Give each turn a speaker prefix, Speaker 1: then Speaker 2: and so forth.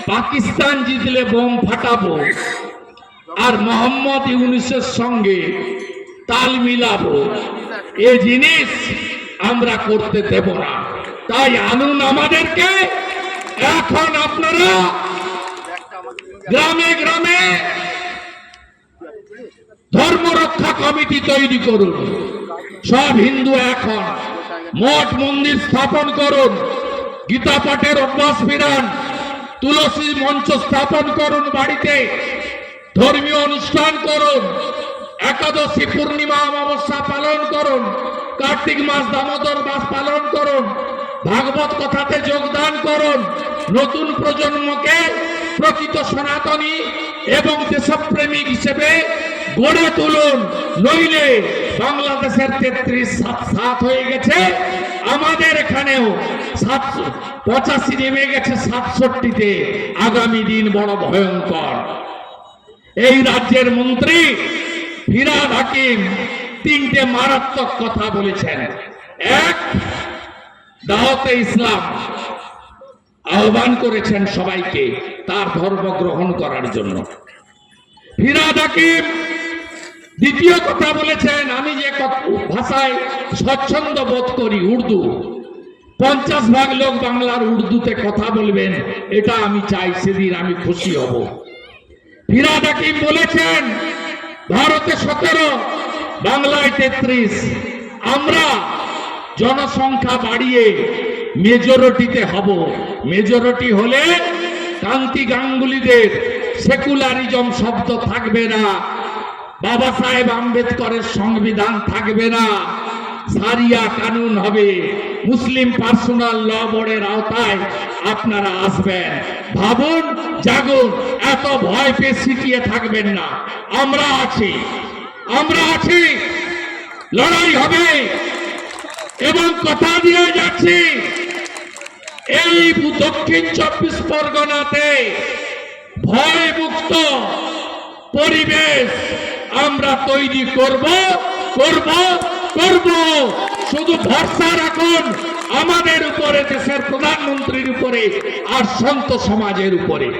Speaker 1: পাকিস্তান জিতলে বোম ফাটাবো আর মোহাম্মদ ইউনূসের সঙ্গে তাল মিলাবো, এ জিনিস আমরা করতে দেব না। তাই আনুন আমাদেরকে। এখন আপনারা গ্রামে গ্রামে ধর্ম রক্ষা কমিটি তৈরি করুন। সব হিন্দু এখন মঠ মন্দির স্থাপন করুন, গীতা পাঠের অভ্যাস ফিরান, তুলসী মঞ্চ স্থাপন করুন, বাড়িতে ধর্মীয় অনুষ্ঠান করুন, একাদশী পূর্ণিমা অমাবস্যা পালন করুন, কার্তিক মাস দামোদর মাস পালন করুন, ভাগবত কথাতে যোগদান করুন, নতুন প্রজন্মকে প্রকৃত সনাতনী এবং দেশপ্রেমিক হিসেবে গড়ে তুলুন। নইলে বাংলাদেশের 33-7 হয়ে গেছে, আমাদের এখানেও 85 নেমে গেছে 67-তে। আগামী দিন বড় ভয়ঙ্কর। এই রাজ্যের মন্ত্রী ফিরহাদ হাকিম 3টে মারাত্মক কথা বলেছেন। এক, দাওয়াতে ইসলাম আহ্বান করেছেন সবাইকে তার ধর্ম গ্রহণ করার জন্য। ফিরহাদ হাকিম দ্বিতীয় কথা বলেছেন, আমি যে ভাষায় স্বচ্ছন্দ বোধ করি উর্দু, 50% লোক বাংলার উর্দুতে কথা বলবেন, এটা আমি চাই, সেদিন আমি খুশি হব। ফিরহাদ হাকিম বলেছেন ভারতে 17, বাংলায় 33। আমরা জনসংখ্যা বাড়িয়ে মেজরিটিতে হব। মেজরিটি হলে কান্তি গাঙ্গুলিদের সেকুলারিজম শব্দ থাকবে না, বাবা সাহেব আম্বেদকরের সংবিধান থাকবে না, সারিয়া কানুন হবে, মুসলিম পার্সোনাল ল বোর্ডের আওতায় আপনারা আসবেন। ভাবুন, জাগুন, এত ভয় পেয়ে সিটিয়ে থাকবেন না। আমরা আছি, আমরা আছি, লড়াই হবে এবং কথা দিয়ে যাচ্ছি এই দক্ষিণ 24 পরগনাতে ভয়মুক্ত পরিবেশ আমরা তৈরি করব, করব, করব। শুধু ভরসা রাখুন আমাদের উপরে, দেশের প্রধানমন্ত্রীর উপরে আর সন্ত সমাজের উপরে।